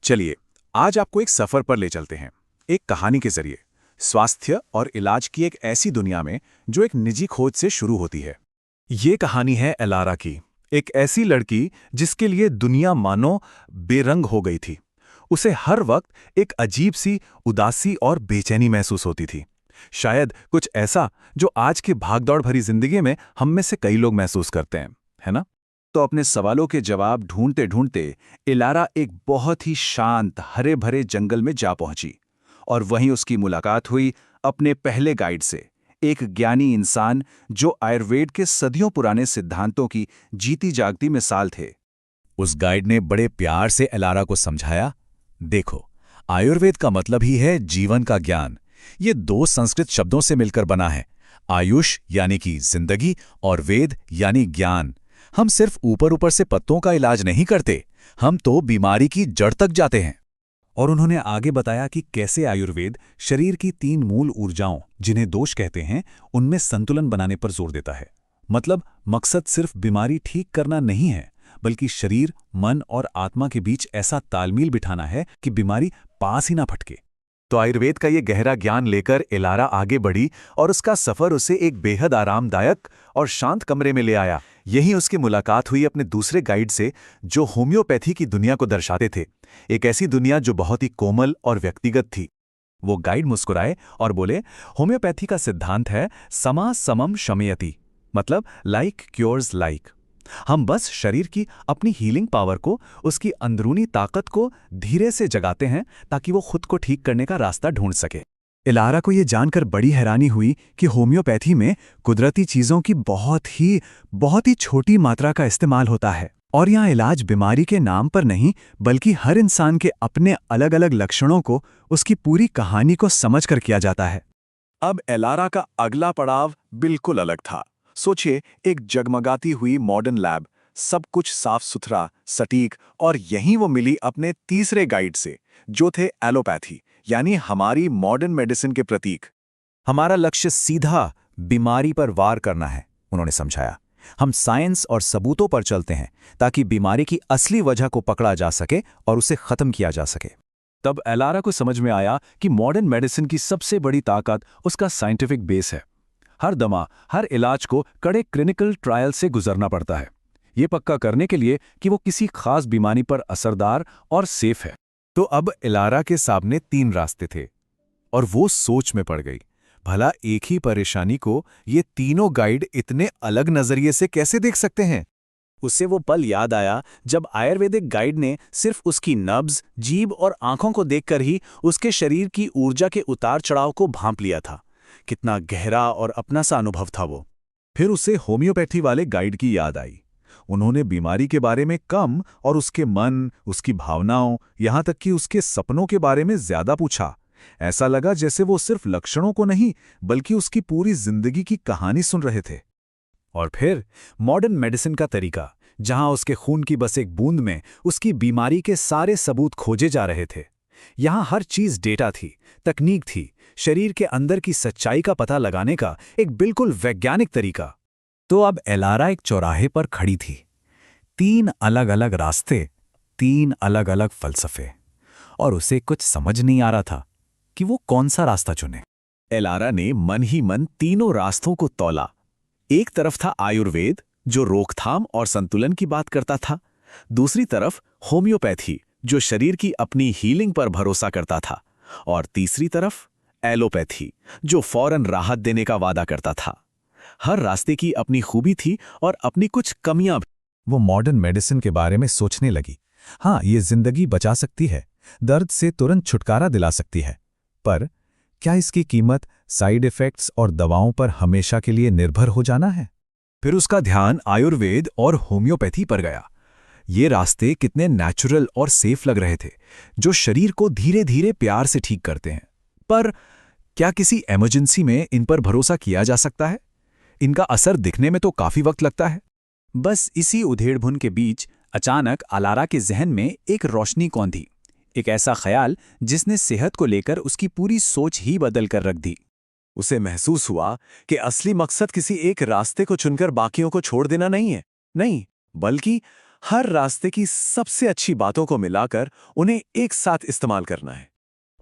चलिए, आज आपको एक सफर पर ले चलते हैं, एक कहानी के जरिए स्वास्थ्य और इलाज की एक ऐसी दुनिया में जो एक निजी खोज से शुरू होती है। ये कहानी है एलारा की, एक ऐसी लड़की जिसके लिए दुनिया मानो बेरंग हो गई थी। उसे हर वक्त एक अजीब सी उदासी और बेचैनी महसूस होती थी। शायद कुछ ऐसा जो आज की भागदौड़ भरी जिंदगी में हम में से कई लोग महसूस करते हैं, है ना? तो अपने सवालों के जवाब ढूंढते ढूंढते इलारा एक बहुत ही शांत हरे भरे जंगल में जा पहुंची और वहीं उसकी मुलाकात हुई अपने पहले गाइड से, एक ज्ञानी इंसान जो आयुर्वेद के सदियों पुराने सिद्धांतों की जीती जागती मिसाल थे। उस गाइड ने बड़े प्यार से इलारा को समझाया, देखो, आयुर्वेद का मतलब ही है जीवन का ज्ञान। ये दो संस्कृत शब्दों से मिलकर बना है, आयुष यानी कि जिंदगी और वेद यानी ज्ञान। हम सिर्फ ऊपर ऊपर से पत्तों का इलाज नहीं करते, हम तो बीमारी की जड़ तक जाते हैं। और उन्होंने आगे बताया कि कैसे आयुर्वेद शरीर की 3 मूल ऊर्जाओं, जिन्हें दोष कहते हैं, उनमें संतुलन बनाने पर जोर देता है। मतलब मकसद सिर्फ बीमारी ठीक करना नहीं है, बल्कि शरीर, मन और आत्मा के बीच ऐसा तालमेल बिठाना है कि बीमारी पास ही ना फटके। तो आयुर्वेद का ये गहरा ज्ञान लेकर इलारा आगे बढ़ी और उसका सफर उसे एक बेहद आरामदायक और शांत कमरे में ले आया। यहीं उसकी मुलाकात हुई अपने दूसरे गाइड से, जो होम्योपैथी की दुनिया को दर्शाते थे, एक ऐसी दुनिया जो बहुत ही कोमल और व्यक्तिगत थी। वो गाइड मुस्कुराए और बोले, होम्योपैथी का सिद्धांत है समा समम शमयति, मतलब लाइक क्योर्स लाइक। हम बस शरीर की अपनी हीलिंग पावर को, उसकी अंदरूनी ताकत को धीरे से जगाते हैं ताकि वो खुद को ठीक करने का रास्ता ढूंढ सके। इलारा को ये जानकर बड़ी हैरानी हुई कि होम्योपैथी में कुदरती चीजों की बहुत ही छोटी मात्रा का इस्तेमाल होता है। और यहाँ इलाज बीमारी के नाम पर नहीं, बल्कि हर इंसान के अपने अलग अलग लक्षणों को, उसकी पूरी कहानी को समझकर किया जाता है। अब इलारा का अगला पड़ाव बिल्कुल अलग था। सोचिए, एक जगमगाती हुई मॉडर्न लैब, सब कुछ साफ सुथरा, सटीक, और यहीं वो मिली अपने तीसरे गाइड से, जो थे एलोपैथी, यानी हमारी मॉडर्न मेडिसिन के प्रतीक। हमारा लक्ष्य सीधा बीमारी पर वार करना है, उन्होंने समझाया। हम साइंस और सबूतों पर चलते हैं ताकि बीमारी की असली वजह को पकड़ा जा सके और उसे खत्म किया जा सके। तब एलारा को समझ में आया कि मॉडर्न मेडिसिन की सबसे बड़ी ताकत उसका साइंटिफिक बेस है। हर दवा, हर इलाज को कड़े क्लिनिकल ट्रायल से गुजरना पड़ता है, ये पक्का करने के लिए कि वो किसी खास बीमारी पर असरदार और सेफ है। तो अब इलारा के सामने 3 रास्ते थे और वो सोच में पड़ गई, भला एक ही परेशानी को ये तीनों गाइड इतने अलग नजरिए से कैसे देख सकते हैं। उसे वो पल याद आया जब आयुर्वेदिक गाइड ने सिर्फ उसकी नब्ज, जीभ और आंखों को देखकर ही उसके शरीर की ऊर्जा के उतार चढ़ाव को भांप लिया था। कितना गहरा और अपना सा अनुभव था वो। फिर उसे होम्योपैथी वाले गाइड की याद आई। उन्होंने बीमारी के बारे में कम और उसके मन, उसकी भावनाओं, यहाँ तक कि उसके सपनों के बारे में ज्यादा पूछा। ऐसा लगा जैसे वो सिर्फ लक्षणों को नहीं, बल्कि उसकी पूरी जिंदगी की कहानी सुन रहे थे। और फिर मॉडर्न मेडिसिन का तरीका, जहां उसके खून की बस एक बूंद में उसकी बीमारी के सारे सबूत खोजे जा रहे थे। यहां हर चीज डेटा थी, तकनीक थी, शरीर के अंदर की सच्चाई का पता लगाने का एक बिल्कुल वैज्ञानिक तरीका। तो अब इलारा एक चौराहे पर खड़ी थी। 3 अलग अलग रास्ते, 3 अलग अलग फलसफे, और उसे कुछ समझ नहीं आ रहा था कि वो कौन सा रास्ता चुने। इलारा ने मन ही मन तीनों रास्तों को तौला। एक तरफ था आयुर्वेद, जो रोकथाम और संतुलन की बात करता था। दूसरी तरफ होम्योपैथी, जो शरीर की अपनी हीलिंग पर भरोसा करता था। और तीसरी तरफ एलोपैथी, जो फौरन राहत देने का वादा करता था। हर रास्ते की अपनी खूबी थी और अपनी कुछ कमियां भी। वो मॉडर्न मेडिसिन के बारे में सोचने लगी। हाँ, ये जिंदगी बचा सकती है, दर्द से तुरंत छुटकारा दिला सकती है, पर क्या इसकी कीमत साइड इफेक्ट्स और दवाओं पर हमेशा के लिए निर्भर हो जाना है? फिर उसका ध्यान आयुर्वेद और होम्योपैथी पर गया। ये रास्ते कितने नेचुरल और सेफ लग रहे थे, जो शरीर को धीरे धीरे प्यार से ठीक करते हैं। पर क्या किसी इमरजेंसी में इन पर भरोसा किया जा सकता है? इनका असर दिखने में तो काफी वक्त लगता है। बस इसी उधेड़बुन के बीच अचानक इलारा के जहन में एक रोशनी कौंधी, एक ऐसा ख्याल जिसने सेहत को लेकर उसकी पूरी सोच ही बदल कर रख दी। उसे महसूस हुआ कि असली मकसद किसी एक रास्ते को चुनकर बाकियों को छोड़ देना नहीं है, नहीं, बल्कि हर रास्ते की सबसे अच्छी बातों को मिलाकर उन्हें एक साथ इस्तेमाल करना है।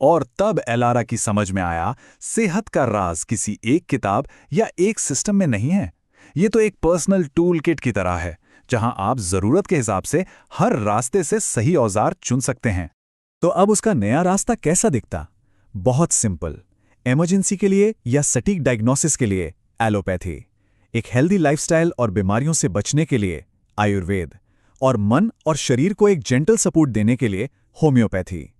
और तब एलारा की समझ में आया, सेहत का राज किसी एक किताब या एक सिस्टम में नहीं है। ये तो एक पर्सनल टूल किट की तरह है, जहां आप जरूरत के हिसाब से हर रास्ते से सही औजार चुन सकते हैं। तो अब उसका नया रास्ता कैसा दिखता? बहुत सिंपल। इमरजेंसी के लिए या सटीक डायग्नोसिस के लिए एलोपैथी, एक हेल्दी लाइफस्टाइल और बीमारियों से बचने के लिए आयुर्वेद, और मन और शरीर को एक जेंटल सपोर्ट देने के लिए होम्योपैथी।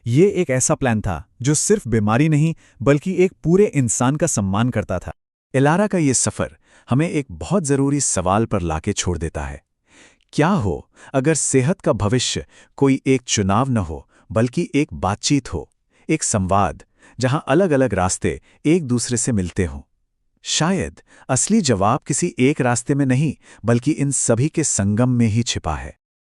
ये एक ऐसा प्लान था जो सिर्फ बीमारी नहीं बल्कि एक पूरे इंसान का सम्मान करता था। एलारा का ये सफर हमें एक बहुत जरूरी सवाल पर लाके छोड़ देता है। क्या हो अगर सेहत का भविष्य कोई एक चुनाव न हो बल्कि एक बातचीत हो, एक संवाद जहां अलग अलग रास्ते एक दूसरे से मिलते हों? शायद असली जवाब किसी एक रास्ते में नहीं बल्कि इन सभी के संगम में ही छिपा है।